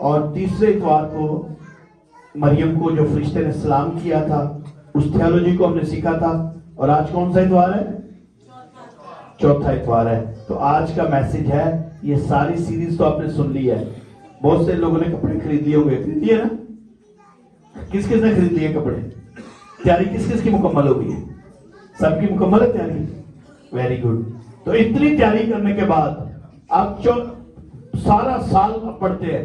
और तीसरे इतवार को मरियम को जो फरिश्ते ने सलाम किया था उस थियोलॉजी को हमने सीखा था। और आज कौन सा इतवार है? चौथा इतवार है। तो आज का मैसेज है, ये सारी सीरीज तो आपने सुन ली है। बहुत से लोगों ने कपड़े खरीद लिए होंगे, खरीद लिए ना? किस किस ने खरीद लिए कपड़े? तैयारी किस किस की मुकम्मल हो गई है? सबकी मुकम्मल है तैयारी? Very good. तो इतनी तैयारी करने के बाद आप सारा साल आप पढ़ते हैं,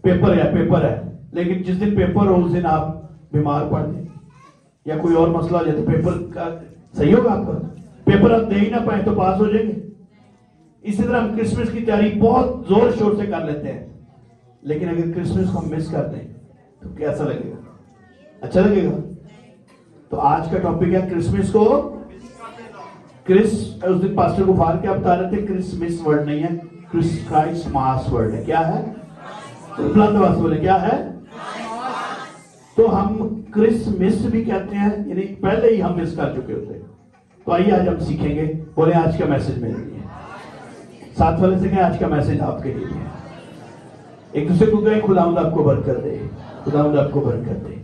पेपर है, लेकिन जिस दिन पेपर हो उस दिन आप बीमार पड़ जाए या कोई और मसला हो जाए तो पेपर का सही होगा आपका? पेपर आप दे ही ना पाए तो पास हो जाएंगे। इसी तरह हम क्रिसमस की तैयारी बहुत जोर शोर से कर लेते हैं, लेकिन अगर क्रिसमस को हम मिस कर दें तो कैसा लगेगा? अच्छा लगेगा? तो आज का टॉपिक है क्रिसमस को उस दिन पास्टर को फार के आप बता रहे थे, क्रिसमस वर्ड नहीं है, क्राइस्टमास वर्ड है। क्या है? बुलंदवास बोले क्या है? तो हम क्रिसमस भी कहते हैं, यानी पहले ही हम मिस कर चुके होते हैं। तो आइए आज हम सीखेंगे। बोले आज का मैसेज मेरे लिए, साथ वाले से कहें आज का मैसेज आपके लिए है। एक दूसरे को कहें खुदावंद आपको बरकत दे, खुदावंद आपको बरकत दे।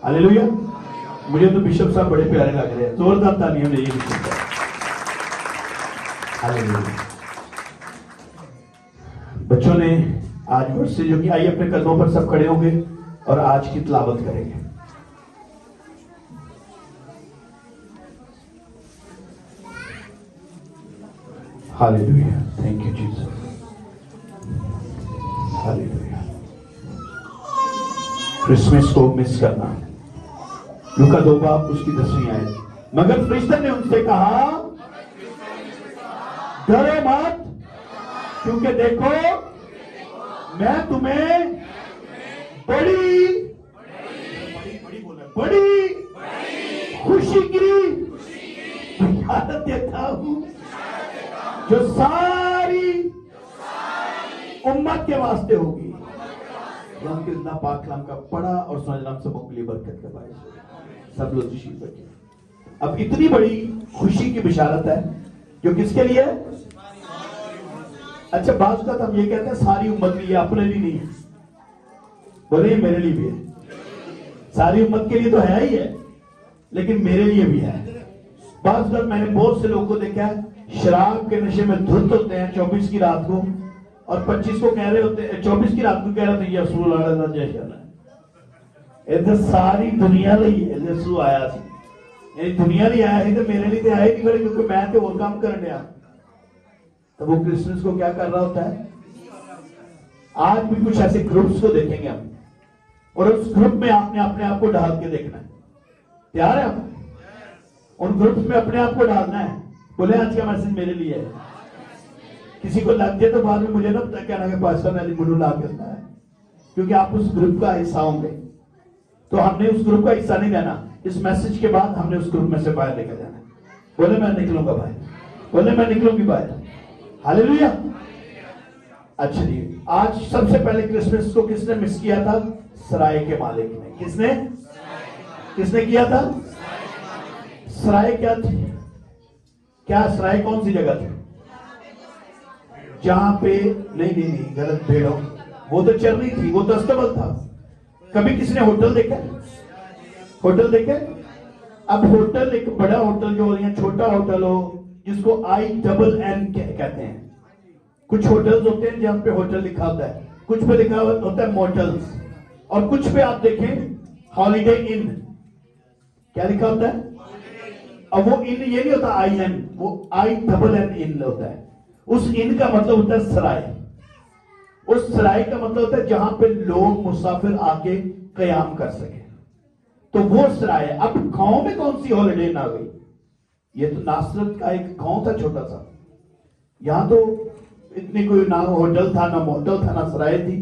हालेलुया। मुझे तो बिशप साहब बड़े प्यारे लग रहे हैं, जोरदार तालियां दीजिए बिशप साहब। हालेलुया। बच्चों ने आज वर्ष से जो कि, आइए अपने कदमों पर सब खड़े होंगे और आज की तिलावत करेंगे। Hallelujah, thank you Jesus. Hallelujah. Christmas को मिस करना। लूका 2 बाब उसकी 10वीं आयत। मगर फरिश्ते ने उनसे कहा, डरो मत, क्योंकि देखो मैं तुम्हें बड़ी खुशी की बशारत देता हूं, जो सारी उम्मत के वास्ते होगी। पाक कलाम का पढ़ा और सुनना सबको के लिए बरकत का बायस हो। सब लोग तशरीफ रखिए। अब इतनी बड़ी खुशी की बशारत है जो किसके लिए? अच्छा, बात का हम ये कहते हैं सारी उम्मत के लिए, अपने लिए नहीं है। बोलिए मेरे लिए भी है। सारी उम्मत के लिए तो है ही है, लेकिन मेरे लिए भी है। बात मैंने बहुत से लोगों को देखा है, शराब के नशे में धुत होते हैं 24 की रात को, और 25 को कह रहे होते हैं, 24 की रात को कह रहे थे यसू लाड़ा जैसा इधर सारी दुनिया ਲਈ यसू आया ਸੀ। ये दुनिया ਲਈ आया है तो मेरे लिए तो आया नहीं, बड़े क्योंकि मैं तो और काम करने आया। तो वो क्रिसमस को क्या कर रहा होता है? आज भी कुछ ऐसे ग्रुप्स को देखेंगे हम, और उस ग्रुप में आपने अपने आप को डाल के देखना है। तैयार है आप? उन ग्रुप्स में अपने आप को डालना है। बोले आज का मैसेज मेरे लिए है। किसी को लग जाए तो बाद में मुझे ना कहना कि पास्टर ने मुझे ला के सुनाया, क्योंकि आप उस ग्रुप का हिस्सा होंगे। तो हमने उस ग्रुप का हिस्सा नहीं रहना। इस मैसेज के बाद हमने उस ग्रुप में से बाहर लेकर जाना। बोले मैं निकलूंगा बाहर, बोले मैं निकलूंगी बाहर। हालेलुया। अच्छा जी, आज सबसे पहले क्रिसमस को किसने मिस किया था? सराय के मालिक ने। किसने किया था? सराय क्या थी? क्या सराय कौन सी जगह थी? जहां पे नहीं गलत भेड़ो, वो तो चरनी थी, वो तो अस्तबल था। कभी किसी ने होटल देखा? होटल देखे? अब होटल एक बड़ा होटल जो हो या छोटा होटल हो, जिसको INN कहते हैं। कुछ होटल्स होते हैं जहां पे होटल लिखा होता है, कुछ पे लिखा होता है मोटल्स, और कुछ पे आप देखें हॉलिडे इन। क्या लिखा होता है? अब वो इन ये नहीं होता IN, वो INN इन होता है। उस इन का मतलब होता है सराय। उस सराय का मतलब होता है जहां पे लोग मुसाफिर आके कयाम कर सके। तो वो सराय। अब गांव में कौन सी हॉलिडे इन आ गई? ये तो नासरत का एक गांव था छोटा सा, यहां तो इतनी कोई ना होटल था, ना मोटल था, ना सराय थी,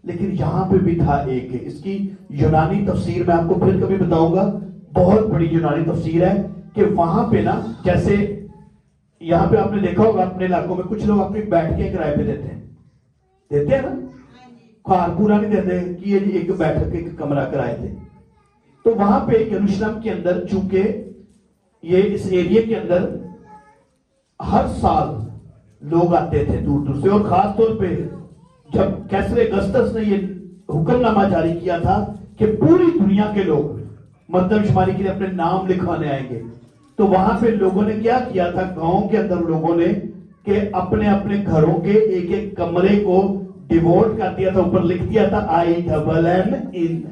लेकिन यहां पे भी था एक। इसकी यूनानी तफसीर मैं आपको फिर कभी बताऊंगा, बहुत बड़ी यूनानी तफसीर है कि वहां पे ना, जैसे यहां पे आपने देखा होगा अपने इलाकों में कुछ लोग अपनी बैठ के किराए पे देते हैं ना, कार पूरा नहीं देते कि ये एक बैठक एक कमरा किराए थे। तो वहां पे यरूशलेम के अंदर, चूंकि ये इस एरिया के अंदर हर साल लोग आते थे दूर दूर से, और खास तौर पे जब कैसरे अगस्टस ने ये हुक्मनामा जारी किया था कि पूरी दुनिया के लोग मर्दमशुमारी के लिए अपने नाम लिखवाने आएंगे, तो वहां पे लोगों ने क्या किया था, गांव के अंदर लोगों ने कि अपने अपने घरों के एक एक कमरे को डिवोट कर दिया था, ऊपर लिख दिया था INN इन।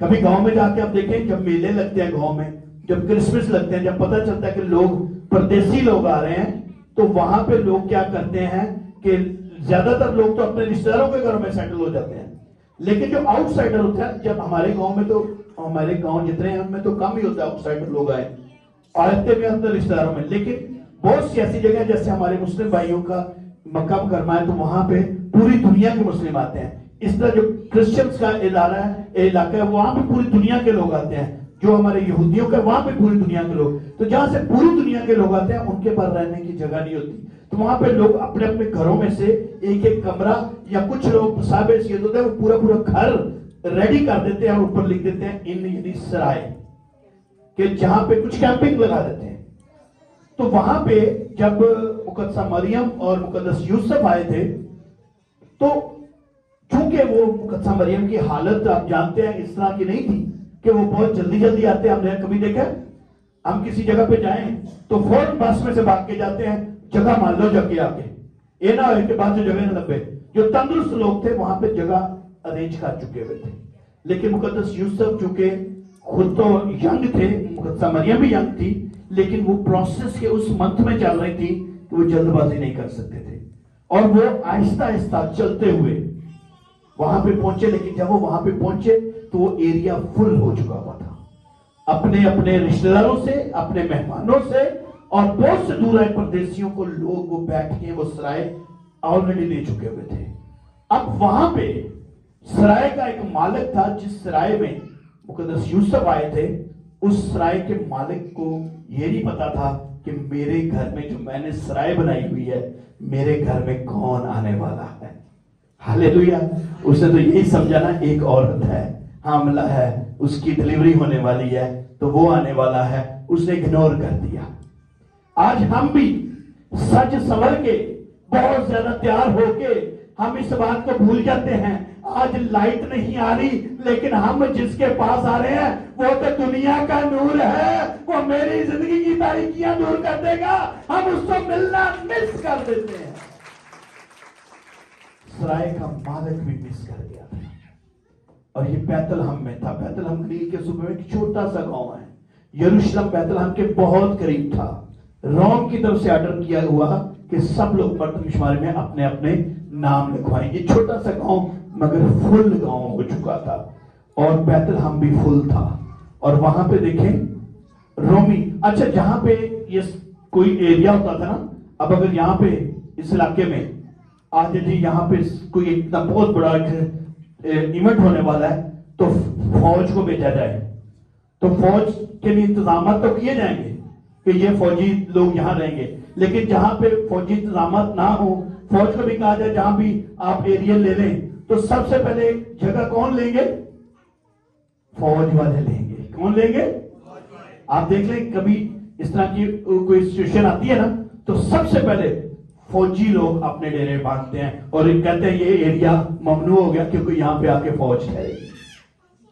कभी गांव में जाके आप देखें, जब मेले लगते हैं गांव में, जब क्रिसमस लगते हैं, जब पता चलता है कि लोग परदेसी लोग आ रहे हैं, तो वहां पे लोग क्या करते हैं कि ज्यादातर लोग तो अपने रिश्तेदारों के घरों में सेटल हो जाते हैं, लेकिन जो आउटसाइडर होता है, जब हमारे गांव में, तो हमारे गांव जितने हैं उनमें तो कम ही होता है आउटसाइडर लोग आए, आते भी अंदर रिश्तेदारों में, लेकिन बहुत सी ऐसी जगह जैसे हमारे मुस्लिम भाइयों का मक्का मुकरमा है, तो वहां पे पूरी दुनिया के मुस्लिम आते हैं। इस तरह जो क्रिश्चियंस का इलाका है, वहां पे पूरी दुनिया के लोग आते हैं। जो हमारे यहूदियों का, वहां पे पूरी दुनिया के लोग, तो जहां से पूरी दुनिया के लोग आते हैं, उनके पास रहने की जगह नहीं होती, तो वहां पे लोग अपने अपने घरों में से एक एक कमरा, या कुछ लोग साहब सीयत होते हैं, वो पूरा पूरा घर रेडी कर देते हैं और ऊपर लिख देते हैं इन, यानी सराय, कि जहां पे कुछ कैंपिंग लगा देते हैं। तो वहां पे जब मुकद्दसा मरियम और मुकद्दस यूसुफ आए थे, तो चूंकि वो मुकद्दसा मरियम की हालत आप जानते हैं इस तरह की नहीं थी कि वो बहुत जल्दी जल्दी आते हैं। हमने कभी देखा, हम किसी जगह पे जाएं तो फौरन बस में से भाग के जाते हैं, जगह मान लो जाके आके, ये ना हो के बाद जो जगह न लगे। जो तंदुरुस्त लोग थे वहां पे जगह अरेंज कर चुके हुए थे, लेकिन मुकद्दस यूसुफ चूंकि खुद तो यंग थे, मुकद्दसा मरियम भी यंग थी, लेकिन वो प्रोसेस के उस मंथ में चल रही थी, तो वो जल्दबाजी नहीं कर सकते थे, और वो आहिस्ता आहिस्ता चलते हुए वहां पे पहुंचे। लेकिन जब वो वहां पे पहुंचे तो वो एरिया फुल हो चुका हुआ था, अपने अपने रिश्तेदारों से, अपने मेहमानों से, और बहुत से दूर आए परदेशियों को लोग वो बैठ के वो सराय ऑलरेडी ले चुके हुए थे। अब वहां पे सराय का एक मालिक था, जिस सराय में मुकद्दस यूसुफ आए थे, उस सराय के मालिक को यह नहीं पता था कि मेरे घर में जो मैंने सराय बनाई हुई है, मेरे घर में कौन आने वाला है। हालेलुया। उसने तो यही समझा ना, एक औरत है, हामला है, उसकी डिलीवरी होने वाली है, तो वो आने वाला है, उसने इग्नोर कर दिया। आज हम भी सज संवर के, बहुत ज्यादा तैयार होके, हम इस बात को भूल जाते हैं, आज लाइट नहीं आ रही, लेकिन हम जिसके पास आ रहे हैं वो तो दुनिया का नूर है, वो मेरी जिंदगी की तारीकियां दूर कर देगा, हम उसको मिलना मिस कर देते हैं। सराय का मालिक भी मिस कर गया था, और ये बैतलहम में था। बैतलहम गलील के सूबे में एक छोटा सा गांव है। यरूशलेम बैतलहम के बहुत करीब था। रोम की तरफ से ऑर्डर किया हुआ कि सब लोग मर्दमशुमारी में अपने अपने नाम लिखवाएंगे। छोटा सा गांव मगर फुल गांव हो चुका था, और बैतलहम भी फुल था। और वहां पे देखें रोमी, अच्छा जहां पे ये कोई एरिया होता था ना, अब अगर यहाँ पे इस इलाके में आज जी यहाँ पे कोई इतना बहुत बड़ा इवेंट होने वाला है, तो फौज को भेजा जाए, तो फौज के लिए इंतजाम तो किए जाएंगे कि ये फौजी लोग यहाँ रहेंगे। लेकिन जहां पे फौजी इंतजाम ना हो, फौज को भी कहा जाए जहां भी आप एरिया ले लें, तो सबसे पहले जगह कौन लेंगे? फौज वाले लेंगे। कौन लेंगे? आप देख लें, कभी इस तरह की कोई सिचुएशन आती है ना, तो सबसे पहले फौजी लोग अपने डेरे बांधते हैं और कहते हैं ये एरिया ममनू हो गया क्योंकि यहां पे आके फौज ठहरेगी।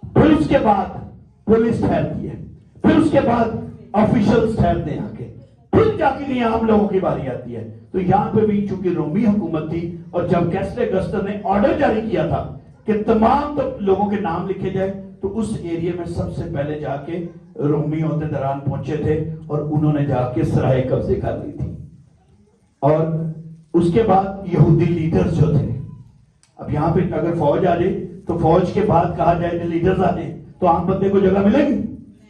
फिर उसके बाद पुलिस ठहरती है, फिर उसके बाद ऑफिशियल्स ठहरते हैं आके, फिर जाके लिए आम लोगों की बारी आती है। तो यहां पे भी चूंकि रोमी हुकूमत थी, और जब कैसरे अगस्टस ने ऑर्डर जारी किया था कि तमाम तो लोगों के नाम लिखे जाए, तो उस एरिया में सबसे पहले जाके रोमी होते दौरान पहुंचे थे और उन्होंने जाके सराय कब्जे कर ली थी। और उसके बाद यहूदी लीडर्स जो थे, अब यहां पे अगर फौज आ जाए तो फौज के बाद कहा जाए लीडर्स आ जाए तो आम बंदे को जगह मिलेगी,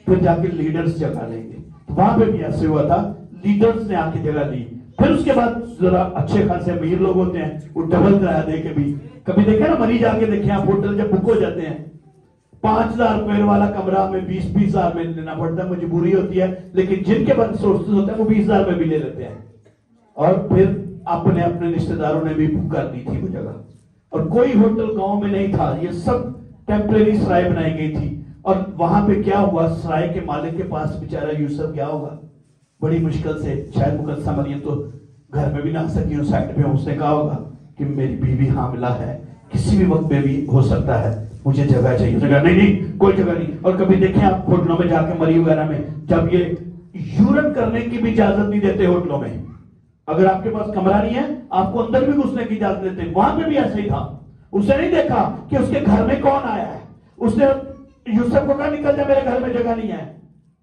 फिर जाके लीडर्स जगह लेंगे। तो वहां पे भी ऐसे हुआ था, लीडर्स ने आके जगह ली। फिर उसके बाद जरा अच्छे खासे अमीर लोग होते हैं, वो डबल किराया दे के भी, कभी देखे ना मरी जाके देखे आप, होटल जब बुक हो जाते हैं 5,000 रुपए वाला कमरा में 20-20 हजार में लेना पड़ता है, मजबूरी होती है। लेकिन जिनके पास सोर्सेज होते हैं वो 20,000 में भी ले लेते हैं। और फिर अपने अपने रिश्तेदारों ने भी बुक कर दी थी वो जगह, और कोई होटल गांव में नहीं था, ये सब टेम्परेरी सराय बनाई गई थी। और वहां पे क्या हुआ, सराय के मालिक के पास बेचारा यूसुफ क्या होगा, बड़ी मुश्किल से, शायद मुकद्दसा मरियम तो घर में भी ना सकी, उस साइड पे उसने कहा होगा कि मेरी बीवी हामिला है, किसी भी वक्त में भी हो सकता है, मुझे जगह चाहिए। जगह नहीं, नहीं कोई जगह नहीं। और कभी देखें आप होटलों में जाके, मरी वगैरह में, जब ये यूरन करने की भी इजाजत नहीं देते होटलों में। अगर आपके पास कमरा नहीं है, आपको अंदर भी घुसने की इजाजत देते। वहां पे भी ऐसा ही था। उसने नहीं देखा कि उसके घर में कौन आया है। उसने यूसुफ को कहा निकल जा, मेरे घर में जगह नहीं है।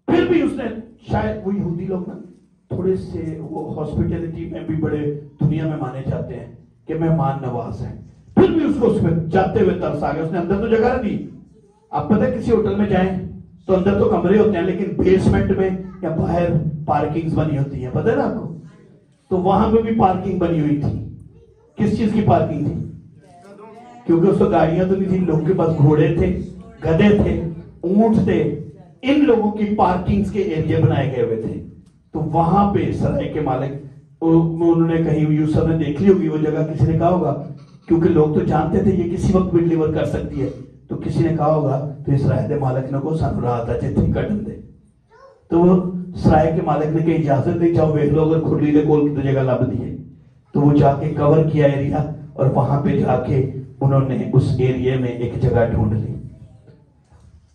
फिर भी उसने, शायद वो यहूदी लोग ना थोड़े से वो हॉस्पिटैलिटी में भी बड़े दुनिया में माने जाते हैं कि मेहमान नवाज है, फिर भी उसको उसमें जाते हुए तरस आ गया। उसने अंदर तो जगह दी। आप पता है किसी होटल में जाएं तो अंदर तो कमरे होते हैं, लेकिन बेसमेंट में या बाहर पार्किंग्स बनी होती है, पता है ना आपको। तो वहां पे भी पार्किंग बनी हुई थी। किस चीज की पार्किंग थी? क्योंकि उसको गाड़ियां तो नहीं थी, लोगों के पास घोड़े थे, गधे थे, ऊंट थे। इन लोगों की पार्किंग्स के एरिया बनाए गए हुए थे। तो वहां पे सराय के मालिक, उन्होंने कहीं, यूसुफ ने देख ली होगी वो जगह, किसी ने कहा होगा, क्योंकि लोग तो जानते थे ये किसी वक्त भी डिलीवर कर सकती है, तो किसी ने कहा होगा तो इस सराय के मालिक ने को सन रहा था चिट्ठी कटन दे। तो वो सराय के मालिक ने कही इजाजत दी, जाओ देख लो, अगर खुरली ने कोल की जगह लब दी है। तो वो जाके कवर किया एरिया, और वहां पे जाके उन्होंने उस एरिया में एक जगह ढूंढ ली।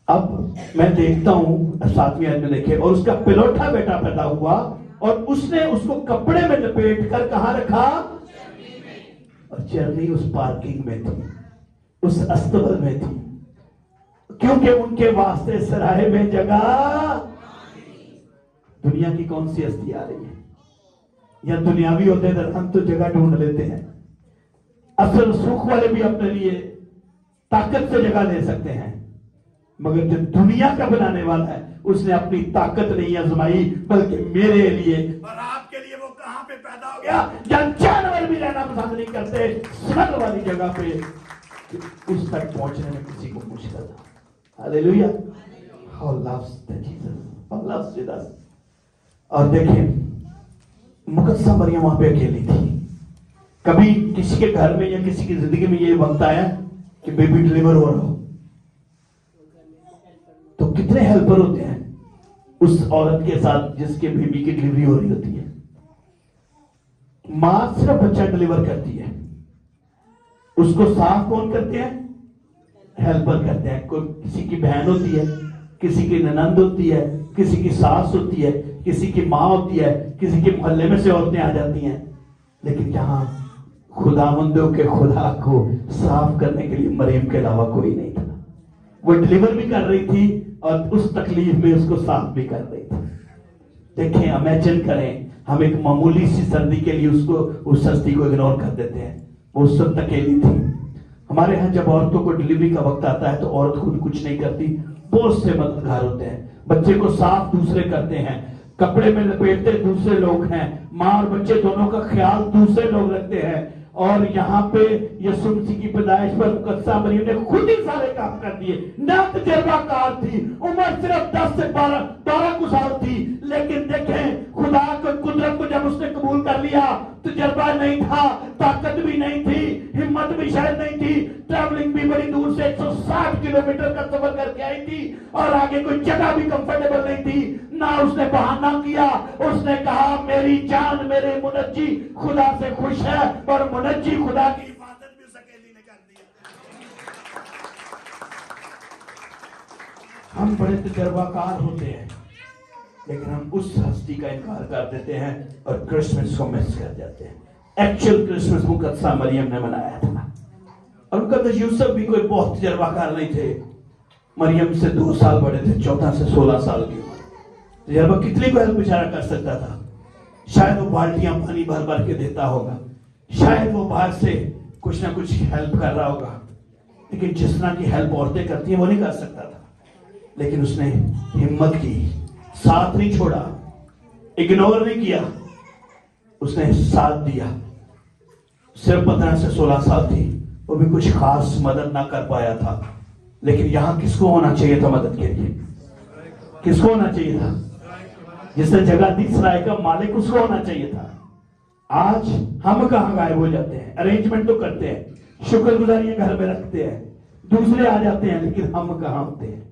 अब मैं देखता हूं 7वीं आयत में देखे, और उसका पिलोठा बेटा पैदा हुआ, और उसने उसको कपड़े में लपेट कर कहां रखा? और चरनी उस पार्किंग में थी, उस अस्तबल में थी, क्योंकि उनके वास्ते सराय में जगह। दुनिया की कौन सी हस्ती आ रही है? या दुनियावी होते तो हम तो जगह ढूंढ लेते हैं। असल सुख वाले भी अपने लिए ताकत से जगह ले सकते हैं, मगर जो दुनिया का बनाने वाला है उसने अपनी ताकत नहीं आजमाई, बल्कि मेरे लिए और आपके लिए वो कहां पे पैदा हो गया जहां जानवर भी रहना पसंद नहीं करते, स्वर्ग वाली जगह पे। उस तक पहुंचने में किसी को मुश्किल था। Hallelujah. How loves the Jesus, how loves Jesus। और देखिए मुकद्दसा मरियम वहां पे अकेली थी। कभी किसी के घर में या किसी की जिंदगी में ये वक्त आया कि बेबी डिलीवर हो रहा हो, तो कितने हेल्पर होते हैं उस औरत के साथ जिसके बेबी की डिलीवरी हो रही होती है। मां सिर्फ बच्चा डिलीवर करती है, उसको साफ कौन करते हैं? हेल्पर करते हैं। कोई किसी की बहन होती है, किसी की ननंद होती है, किसी की सास होती है, किसी की माँ होती है, किसी के मोहल्ले में से औरतें आ जाती हैं। लेकिन जहां खुदावंदों के खुदा को साफ करने के लिए मरियम के अलावा कोई नहीं था। वो डिलीवर भी कर रही थी और उस तकलीफ में उसको साफ भी कर रही थी। देखें, इमेजिन करें, हम एक मामूली सी सर्दी के लिए उसको, उस हस्ती को इग्नोर कर देते हैं। वो उस वक्त अकेली थी। हमारे यहाँ जब औरतों को डिलीवरी का वक्त आता है तो औरत खुद कुछ नहीं करती, बहुत से मददगार होते हैं। बच्चे को साफ दूसरे करते हैं, कपड़े में लपेटते दूसरे लोग हैं, माँ और बच्चे दोनों का ख्याल दूसरे लोग रखते हैं। और यहाँ पे यीशु मसीह की पैदाइश पर मुकद्दसा मरियम ने खुद ही सारे काम कर दिए। ना तजर्बाकार थी, उम्र सिर्फ 10 से 12 कुछ साल थी, लेकिन देखें खुदा की कुदरत को जब उसने कबूल कर लिया, तजर्बा नहीं था, ताकत भी नहीं थी, हिम्मत भी शायद नहीं थी, ट्रैवलिंग भी बड़ी दूर से 160 किलोमीटर का सफर करके आई थी, और आगे कोई जगह भी कंफर्टेबल नहीं थी। ना उसने बहाना किया, उसने कहा मेरी जान मेरे मुनज्जी खुदा से खुश है, और मुनज्जी खुदा की हिफाजत भी उस अकेली ने कर दी। हम बड़े तजर्बाकार होते हैं, लेकिन हम उस हस्ती का इनकार कर देते हैं और क्रिसमस को मिस कर जाते हैं। एक्चुअल क्रिसमस मुकद्दसा मरियम ने मनाया था, और मुकद्दस यूसुफ भी कोई बहुत तजर्बाकार नहीं थे। मरियम से 2 साल बड़े थे, 14 से 16 साल की उम्र। तजर्बा कितनी को हेल्प बेचारा कर सकता था? शायद वो बाल्टियां पानी भर भर के देता होगा, शायद वो बाहर से कुछ ना कुछ हेल्प कर रहा होगा, लेकिन जिस तरह की हेल्प औरतें करती हैं वो नहीं कर सकता था। लेकिन उसने हिम्मत की, साथ नहीं छोड़ा, इग्नोर नहीं किया, उसने साथ दिया। सिर्फ 15 से 16 साल थी, वो भी कुछ खास मदद ना कर पाया था। लेकिन यहां किसको होना चाहिए था मदद के लिए? किसको होना चाहिए था? जिसने जगह दी सराय का मालिक, उसको होना चाहिए था। आज हम कहां गायब हो जाते हैं? अरेंजमेंट तो करते हैं, शुक्रगुजारियां घर में रखते हैं, दूसरे आ जाते हैं, लेकिन हम कहां होते हैं?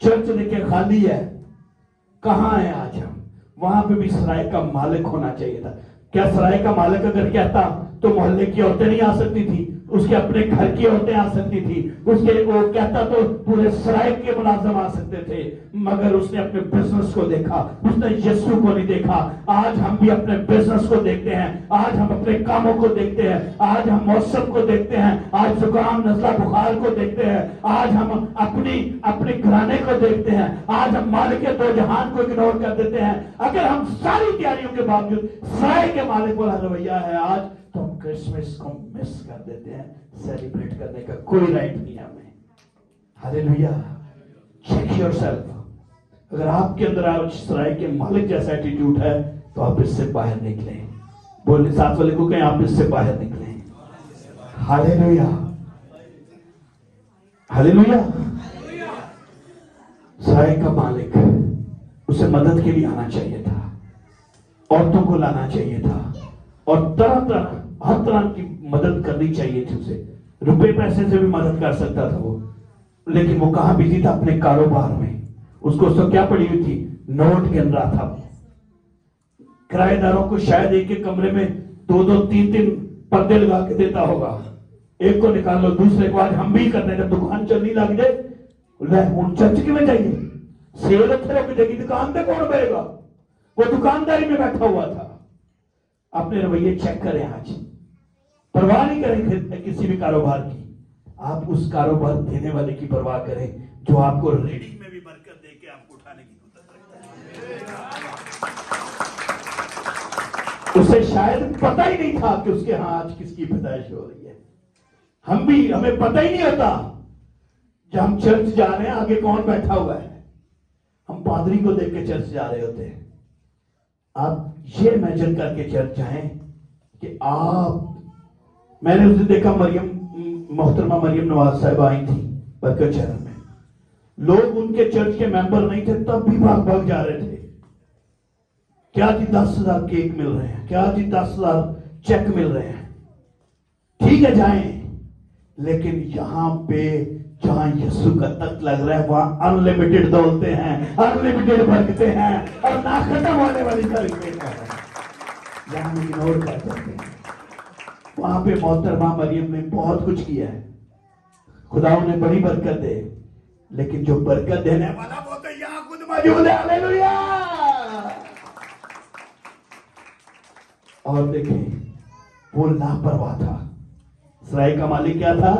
चर्च देखिए खाली है, कहां है आज हम? वहां पे भी सराय का मालिक होना चाहिए था। क्या सराय का मालिक अगर कहता तो मोहल्ले की औरतें नहीं आ सकती थी, उसके अपने घर की औरतें आ सकती थी, उसके वो कहता तो पूरे सराय के मुलाजिम आ सकते थे, मगर उसने अपने बिजनेस को देखा, उसने यीशु को नहीं देखा। आज हम भी अपने बिजनेस को देखते हैं, आज हम अपने कामों को देखते हैं, आज हम मौसम को देखते हैं, आज जुकाम नजला बुखार को देखते हैं, आज हम अपने घराने को देखते हैं, आज हम मालिक दो जहान को इग्नोर कर देते हैं। अगर हम सारी तैयारियों के बावजूद सराय के मालिक वाला रवैया है आज, तो हम क्रिसमस को मिस कर देते हैं। सेलिब्रेट करने का कोई राइट नहीं है हमें। हालेलुया। Check yourself. अगर आपके अंदर आज सराय के मालिक जैसा एटीट्यूड है तो आप इससे बाहर निकलें। बोले साथ वाले को कहें आप इससे बाहर निकलें। Hallelujah, hallelujah. सराय का मालिक, उसे मदद के लिए आना चाहिए था, औरतों को लाना चाहिए था, और तरह तरह हर तरह की मदद करनी चाहिए थी उसे। रुपए पैसे से भी मदद कर सकता था वो, लेकिन वो कहां बिजी था? अपने कारोबार में। उसको तो क्या पड़ी हुई थी? नोट गिन रहा था। किराएदारों को शायद एक एक कमरे में दो दो तीन तीन पर्दे लगा के देता होगा। एक को निकाल लो, दूसरे को। आज हम भी करने जब दुकान चलनी लग जाए, चर्च की में जाइए, सेल अच्छे लोग जाएगी, दुकान पे कौन बेचेगा? वो दुकानदारी में बैठा हुआ था। अपने रवैये चेक करें आज। परवाह नहीं करें किसी भी कारोबार की, आप उस कारोबार देने वाले की परवाह करें जो आपको रेडी में भी बरकत दे के आपको उठाने की कुदरत रखता है। उसे शायद पता ही नहीं था कि उसके यहां आज किसकी पैदाइश हो रही है। हमें पता ही नहीं होता जब हम चर्च जा रहे हैं आगे कौन बैठा हुआ है। हम पादरी को देख के चर्च जा रहे होते हैं। आप ये इमेजिन करके चर्च जाएं कि मैंने उस दिन देखा मोहतरमा मरियम नवाज साहब आई थी बरकत चैनल में। लोग उनके चर्च के मेंबर नहीं थे, तब भी भाग भाग जा रहे थे। क्या जी 10,000 केक मिल रहे हैं, क्या जी 10,000 चेक मिल रहे हैं। ठीक है जाएं, लेकिन यहां पे जहां यीशु का तख्त लग रहा है वहां अनलिमिटेड दौलते हैं, अनलिमिटेड बरकते हैं, और ना खत्म होने वाली बरकतें हैं। यहां इग्नोर कर सकते हैं। वहां पे मोहतरमा मरियम ने बहुत कुछ किया है, खुदा उन्हें बड़ी बरकत दे, लेकिन जो बरकत देने वाला वो तो यहां खुद मौजूद है। हालेलुया। और देखें, वो लापरवाह था। सराय का मालिक क्या था?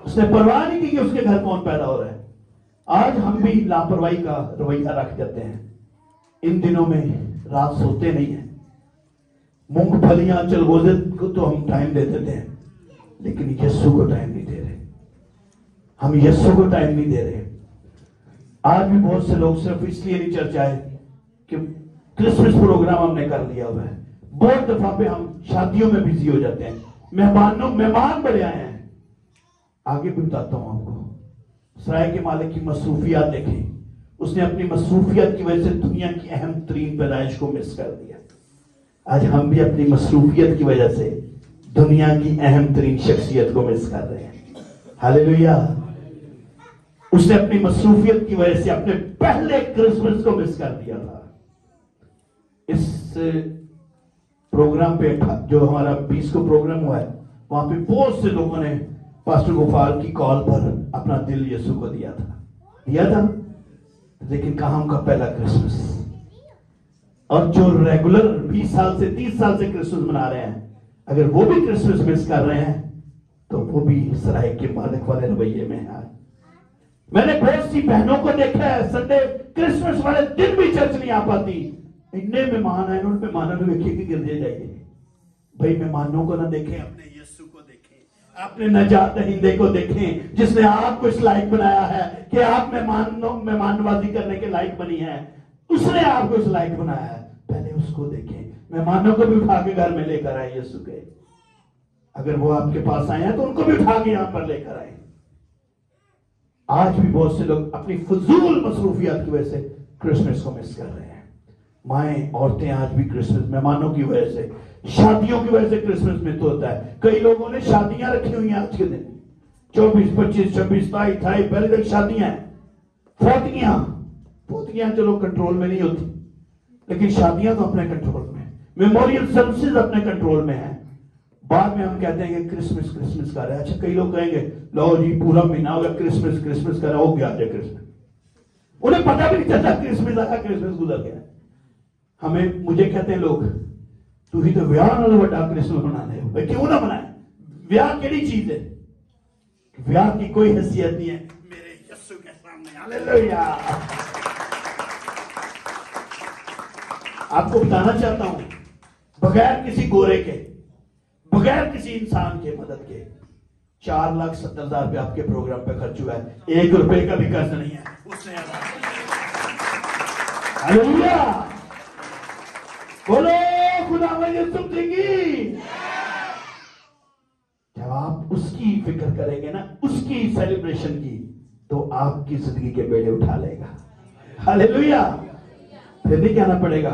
उसने परवाह नहीं की कि उसके घर कौन पैदा हो रहा है। आज हम भी लापरवाही का रवैया रख देते हैं। इन दिनों में रात सोते नहीं है। मूंगफलियां चलगोजे को तो हम टाइम दे देते हैं, लेकिन यीशु को टाइम नहीं दे रहे। हम यीशु को टाइम नहीं दे रहे। आज भी बहुत से लोग सिर्फ इसलिए नहीं चर्च आए कि क्रिसमस प्रोग्राम हमने कर लिया हुआ है। बहुत दफा पे हम शादियों में बिजी हो जाते हैं, मेहमान बड़े आए हैं। आगे भी बताता हूं आपको। सराय के मालिक की मसरूफियात देखें। उसने अपनी मसरूफियत की वजह से दुनिया की अहम तरीन पैदाइश को मिस कर दिया। आज हम भी अपनी मसरूफियत की वजह से दुनिया की अहम तरीन शख्सियत को मिस कर रहे हैं। हालेलुया। उसने अपनी मसरूफियत की वजह से अपने पहले क्रिसमस को मिस कर दिया था। इस प्रोग्राम पे जो हमारा 20 को प्रोग्राम हुआ है, वहां पे बहुत से लोगों ने पास्टर गुफार की कॉल पर अपना दिल यीशु को दिया था। लेकिन कहां उनका पहला क्रिसमस? और जो रेगुलर 20 साल से 30 साल से क्रिसमस मना रहे हैं, अगर वो भी क्रिसमस मिस कर रहे हैं तो वो भी सराय के मालिक वाले रवैये में है। मैंने बहुत सी बहनों को देखा है, संडे क्रिसमस वाले दिन भी चर्च नहीं आ पाती। इतने मेहमान आए, उन मेहमानों को देखिए कि गिरजे जाइए। भाई मेहमानों को ना देखें, अपने यीशु को देखें, अपने नजात दहिंदे को देखें, जिसने आपको इस लायक बनाया है कि आप मेहमान नवाजी करने के लायक बनी है। उसने आपको इस लायक बनाया है, पहले उसको देखें। मेहमानों को भी उठा के घर में लेकर आए यीशु के। अगर वो आपके पास आए हैं तो उनको भी उठा के यहां पर लेकर आए। आज भी बहुत से लोग अपनी फजूल मसरूफियत की वजह से क्रिसमस को मिस कर रहे हैं। माएं, औरतें आज भी क्रिसमस मेहमानों की वजह से, शादियों की वजह से क्रिसमस मिस होता है। कई लोगों ने शादियां रखी हुई हैं आज के दिन, 24, 25, 26, 27, 28 पहले तक शादियां हैं। पोतियां चलो कंट्रोल में नहीं होती, लेकिन शादियां तो अपने कंट्रोल में, मेमोरियल सर्विसेज अपने कंट्रोल में है। बाद में हम कहते हैं कि क्रिसमस क्रिसमस कर रहे हैं। अच्छा, कई लोग कहेंगे लो जी पूरा महीना हो गया क्रिसमस क्रिसमस कर रहा, हो गया आज क्रिसमस, उन्हें पता भी नहीं चलता क्रिसमस आया क्रिसमस गुजर गया। हमें मुझे कहते हैं लोग तू ही तो ब्याह नाल बड़ा क्रिसमस मनाने हो, भाई क्यों ना मनाए? ब्याह केड़ी चीज है? ब्याह की कोई हैसियत नहीं है मेरे यीशु के सामने। हालेलुया। आपको बताना चाहता हूं, बगैर किसी गोरे के, बगैर किसी इंसान के मदद के 4,70,000 रुपये आपके प्रोग्राम पे खर्च हुआ है, 1 रुपए का भी कर्ज नहीं है उसने। हालेलुया, बोलो खुदा यीशु की। जब आप उसकी फिक्र करेंगे ना, उसकी सेलिब्रेशन की, तो आपकी जिंदगी के बेड़े उठा लेगा। हालेलुया। फिर नहीं कहना पड़ेगा,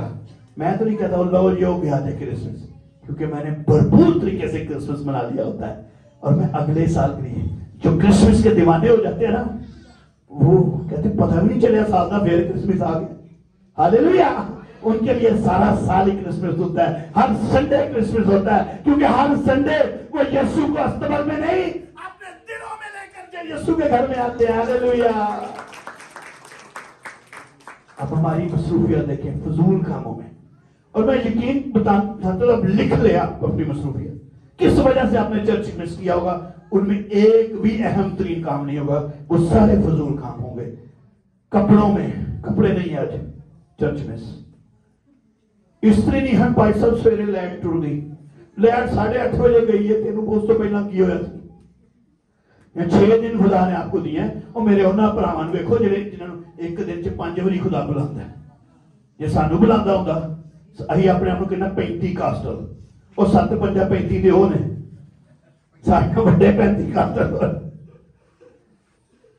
मैं तो नहीं कहता लो ये हो गया आज क्रिसमस, क्योंकि मैंने भरपूर तरीके से क्रिसमस मना लिया होता है। और मैं अगले साल के लिए, जो क्रिसमस के दीवाने हो जाते हैं ना, वो कहते पता भी नहीं चलिया साल का फिर क्रिसमस आ गया। हालेलुया। उनके लिए सारा साल ही क्रिसमस होता है, हर संडे क्रिसमस होता है, क्योंकि हर संडे वो यीशु को अस्तबल में नहीं अपने दिलों में लेकर के यीशु के घर में आते हैं। हालेलुया। अब हमारी मसरूफियत देखें फजूल कामों में, और मैं यकीन बताता हूं, अब लिख ले आप अपनी मसरूफियत, किस वजह से आपने चर्च मिस किया होगा। उनमें एक भी अहम तरीन काम नहीं होगा, वो सारे फजूल काम होंगे। कपड़ों में, कपड़े नहीं आज चर्च में, इस्त्री नहीं है भाई साहब, सवेरे लाइट टुर गई, लाइट 8:30 बजे गई है, तेन उस तो पहला की होया सी? 6 दिन खुदा ने आपको दिए हैं। और मेरे उन्होंने भरावां नूं वेखो जिहड़े जिन्होंने एक दिन च 5 वारी खुदा बुलांदा है। जे सानू बुलांदा हुंदा असीं अपने आप नूं कहना 35 कास्टल, और 7 5 35 दे हो ने सारे बड़े 35 कास्टल।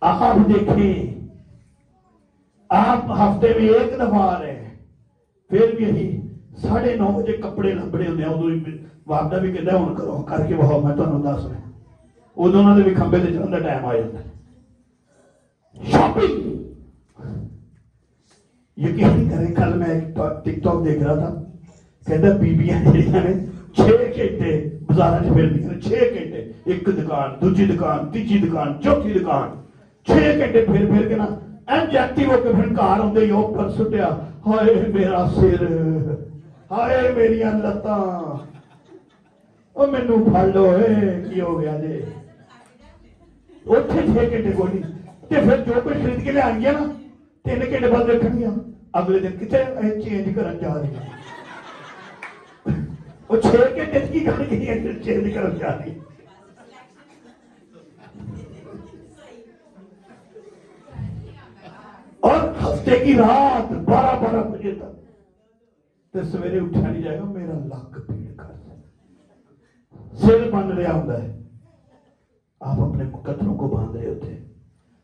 आप देखें, आप हफ्ते में 1 दफा आ रहे हैं, फिर भी यही 9:30 बजे कपड़े लंबड़े होंगे। उदों वापदा भी कहता हुण करो करके बहाओ, मैं तुहानूं दस रहा, उदों उन्होंने भी खंबे से चढ़न का टाइम आ जाता है। शॉपिंग, यकीन नहीं करें, कल मैं टिकटॉक देख रहा था, कहता बीबियां जड़ियां ने 6 घंटे बाजार च फिरदियां, 6 घंटे, एक दुकान दूजी दुकान तीजी दुकान चौथी दुकान, 6 घंटे फिर फिर के ना एग्जैक्टिव होकर फिर घर आउंदे ही ऊपर सुटिया, हाय मेरा सिर, हाय मेरिया लत्तां, ओ मैनू फड़ लो, की हो गया जे? उत्थे 6 घंटे कोई नहीं, ते फिर जो कुछ खरीद के ले आएंगे ना 3 घंटे बाद रखनिया, अगले दिन कितने चेंज करन जा रही है, वो 6 घंटे की कर गई है चेंज करन जा रही। और हफ्ते की रात 12-12 बजे तक, तो सवेरे उठा नहीं जाएगा, मेरा लक पीड़ कर सिर बन रहा होता है। आप अपने मुकद्दरों को बांध रहे होते हैं,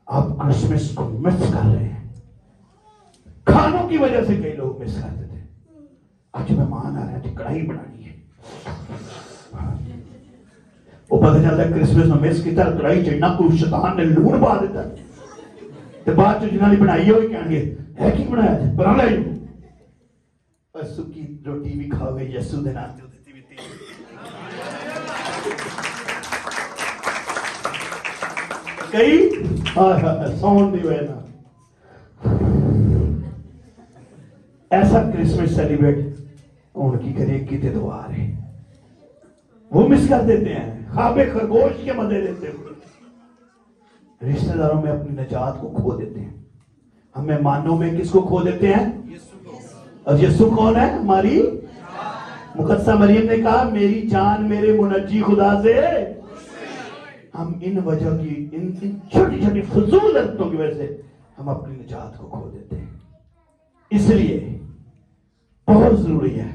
आप क्रिसमस को मिस कर रहे हैं। खानों की वजह से कई लोग मिस कर देते हैं। आज मेहमान आ रहे हैं, कढ़ाई बनानी है, वो पता चलता है क्रिसमस में मिस किया, कढ़ाई चढ़ना को शैतान ने लूण पा देता है, तो बाद जिन्होंने बनाई हो कहेंगे है की बनाया बना लै सुखी रोटी भी खाओगे यीशु दे नाम ते कई साउंड दी वजह ना ऐसा क्रिसमस सेलिब्रेट होने की करिए कितने दुआ रहे, वो मिस कर देते हैं, खाबे खरगोश के मजे लेते हैं, रिश्तेदारों में अपनी निजात को खो देते हैं, हम मेहमानों में किसको खो देते हैं? और यीशु कौन है? हमारी मुकद्दसा मरियम ने कहा मेरी जान मेरे मुनज्जी खुदा से। हम इन वजह की इन छोटी छोटी फजूल हरकतों की वजह से हम अपनी निजात को खो देते हैं। इसलिए बहुत जरूरी है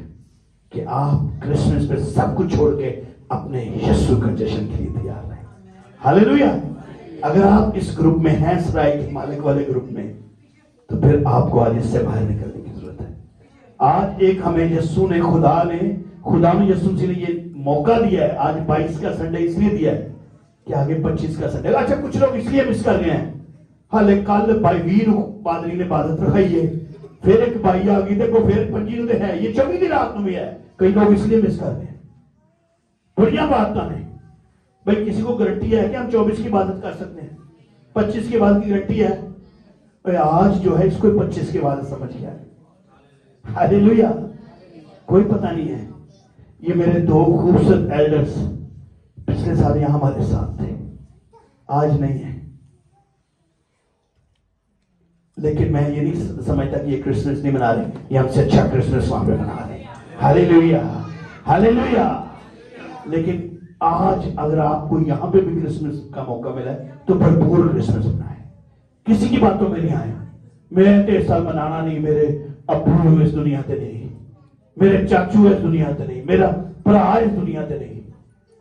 कि आप क्रिसमस पे सब कुछ छोड़ के अपने यीशु का जश्न के लिए तैयार रहें। हालेलुया। अगर आप इस ग्रुप में हैं, सराय के मालिक वाले ग्रुप में, तो फिर आपको आज इससे बाहर निकलने की जरूरत है। आज एक हमें यीशु ने खुदा ने यीशु ने ये मौका दिया है। आज 22 का संडे इसलिए दिया है कि आगे 25 का संडे। अच्छा, कुछ लोग इसलिए मिस कर गए हैं, हाले कल भाई 20 पादरी ने इबादत रखाई है, फिर एक भाई आ गई, देखो फिर 25 है, ये 24 की रात में भी है। कई लोग इसलिए मिस कर गए। बढ़िया बात है भाई। किसी को गारंटी है कि हम 24 की इबादत कर सकते हैं? 25 के बाद की गारंटी है भाई? आज जो है इसको 25 के बाद समझ गया है। हालेलुया। कोई पता नहीं है। ये मेरे दो खूबसूरत एल्डर्स पिछले साल यहां हमारे साथ थे, आज नहीं है। लेकिन मैं ये नहीं समझता कि ये क्रिसमस नहीं मना रहे, ये हमसे अच्छा क्रिसमस वहां पे मना रहे। Hallelujah, hallelujah. लेकिन आज अगर आपको यहां पे भी क्रिसमस का मौका मिला है तो भरपूर क्रिसमस मनाए। किसी की बातों में नहीं आए, मैं तो इस साल मनाना नहीं, मेरे अब्बू इस दुनिया से नहीं, मेरे चाचू इस दुनिया से नहीं, मेरा भरा इस दुनिया से नहीं,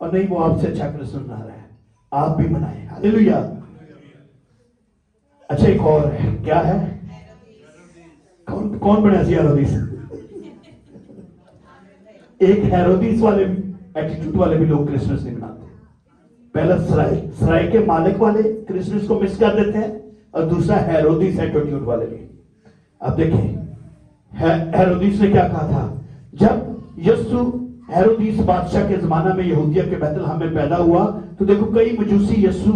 और नहीं वो आपसे अच्छा क्रिसमस मना रहा है, आप भी मनाए। हालेलुया। अच्छा एक और है, क्या है? कौन बना हेरोदिस? एक हेरोदिस वाले भी, एटीट्यूड वाले भी लोग क्रिसमस नहीं मनाते। पहला सराय के मालिक वाले क्रिसमस को मिस कर देते हैं, और दूसरा हेरोदिस एटीट्यूड वाले भी। अब देखें हेरोदिस ने क्या कहा था जब यीशु हेरोदिस बादशाह के जमाना में यहूदिया के बैतलहम में पैदा हुआ, तो देखो कई मजूसी यीशु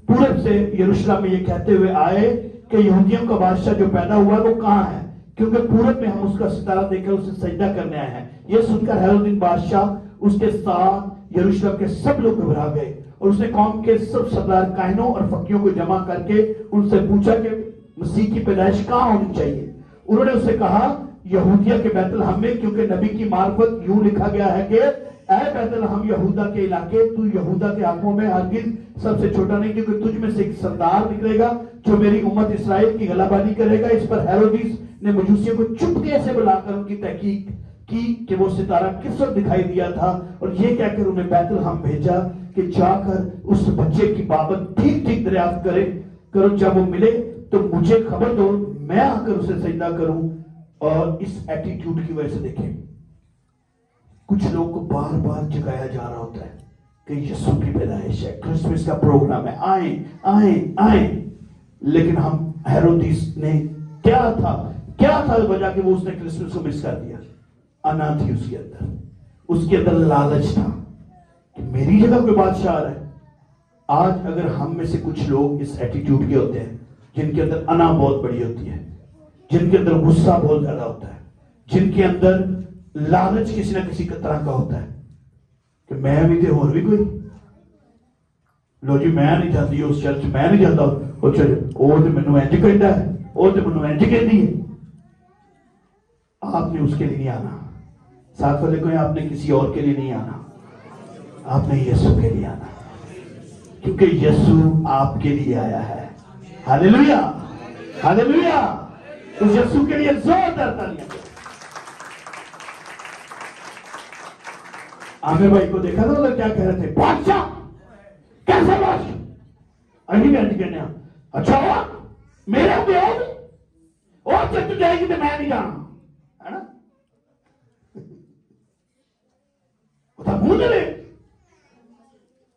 पूरब से यरूशलेम में ये कहते हुए आए कि यहूदियों का बादशाह जो पैदा हुआ वो कहां है, क्योंकि पूरब में हम उसका सितारा देखकर उसे सजदा करने आए हैं। यह सुनकर हेरोदिस बादशाह उसके साथ यरूशलेम के सब लोग घबरा गए, और उसने कौम के सब सरदार काहिनों और फकीरों को जमा करके उनसे पूछा कि मसीह की पैदाइश कहां होनी चाहिए। उन्होंने उससे कहा यहूदिया के बैतलहम में, क्योंकि नबी की मार्फत यूं लिखा गया है कि ऐ बैतलहम यहूदा के इलाके, तू यहूदा के आंखों में हरगिज सबसे छोटा नहीं, क्योंकि तुझ में से एक सरदार निकलेगा जो मेरी उम्मत इस्राएल की गलाबानी करेगा। इस पर हेरोदिस ने मजूसियों को चुपके से बुलाकर उनकी तहकीक की कि वो सितारा किस वक्त दिखाई दिया था, और ये कहकर उन्हें बैतलहम भेजा कि जाकर उस बच्चे की बाबत ठीक ठीक दरियाफ्त करो, जब वो मिले तो मुझे खबर दो, मैं आकर उसे सजदा करूं। और इस एटीट्यूड की वजह से देखें कुछ लोग को बार बार जगाया जा रहा होता है कि यीशु की पैदाइश है, क्रिसमस का प्रोग्राम है, आए आए आए। लेकिन हम हेरोदिस ने क्या था वजह कि वो उसने क्रिसमस को मिस कर दिया? अना थी उसके अंदर लालच था कि मेरी जगह कोई बादशाह आ रहा है। आज अगर हम में से कुछ लोग इस एटीट्यूड के होते हैं, जिनके अंदर अना बहुत बड़ी होती है, जिनके अंदर गुस्सा बहुत ज्यादा होता है, जिनके अंदर लालच किसी ना किसी तरह का होता है कि मैं भी थे और भी कोई, लो जी मैं नहीं जाती उस चर्च, मैं नहीं जाता वो तो मैनू इंज कहता है, वो तो मैनू इंज कहती है। आपने उसके लिए नहीं आना, साथ वाले को आपने किसी और के लिए नहीं आना, आपने यीशु के लिए आना, क्योंकि यीशु आपके लिए आया है। Hallelujah, hallelujah. उस यीशु के लिए जोरदार तालियां। आमिर भाई को देखा था उधर क्या कह रहे थे, बादशाह कैसा बादशाह, अभी कहने अच्छा हुआ मेरा भी और जब तू जाएगी तो मैं नहीं जाना, है ना? मुंह दे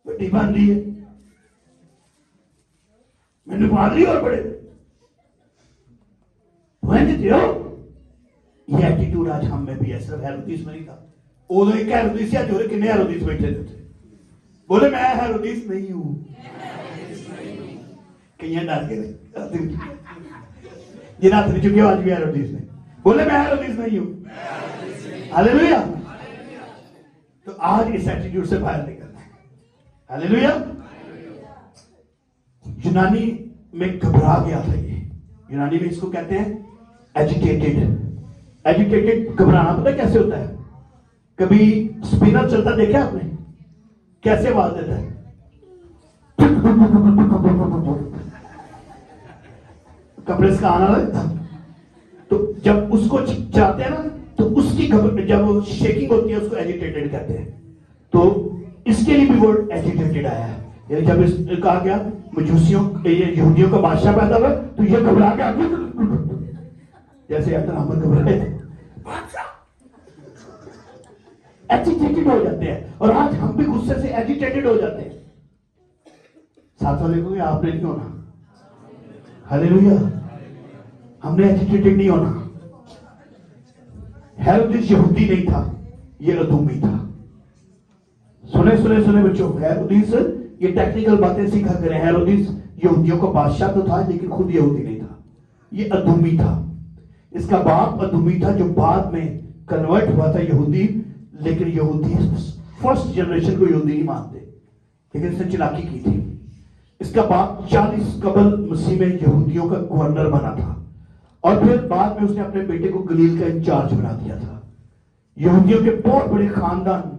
बड़ी बांधी है, मैंने पादरी और बड़े हो। ये एटीट्यूड आज हम में भी है, सिर्फ हेरोदिस में नहीं था। उदो एक हेरोदिस या जोरे कितने हेरोदिस बैठे थे, बोले मैं हेरोदिस नहीं हूं, कई डर गए जिन हाथ नहीं चुके आज भी हेरोदिस ने, बोले मैं हेरोदिस नहीं हूं। हालेलुया। तो आज इस एटीट्यूड से बाहर निकलना है। हालेलुया। यूनानी में घबरा गया था ये, यूनानी में इसको कहते हैं एजिटेटेड। एजिटेटेड घबराना पता कैसे होता है? कभी स्पिनर चलता देखा आपने, कैसे आवाज देता है? कपड़े का आना लगता, तो जब उसको चाहते हैं ना तो उसकी जब शेकिंग होती है उसको एजिटेटेड कहते हैं। तो इसके लिए भी वर्ड एजिटेटेड आया है। जब कहा गया मजूसियों यहूदियों का बादशाह पैदा हुआ तो ये घबरा गया, जैसे अब्राहम घबराए, एजिटेटेड हो जाते हैं। और आज हम भी गुस्से से एजिटेटेड हो जाते हैं। साथ वाले को आपने नहीं होना। हालेलुया। हमने एजिटेटेड नहीं होना। हेरोदिस यहूदी नहीं था, ये अदूमी था। सुने सुने सुने बच्चों, हेरोदिस ये टेक्निकल बातें सीखा करें। हेरोदिस यहूदियों का बादशाह तो था, लेकिन खुद यहूदी नहीं था, ये अदुमी था। इसका बाप अदुमी था, जो बाद में कन्वर्ट हुआ था यहूदी। लेकिन यहूदी फर्स्ट जनरेशन को यहूदी नहीं मानते, लेकिन इसने चालाकी की थी। इसका बाप 40 कबल मसीह में यहूदियों का गवर्नर बना था, और फिर बाद में उसने अपने बेटे को गलील का इंचार्ज बना दिया था। यहूदियों के बहुत बड़े खानदान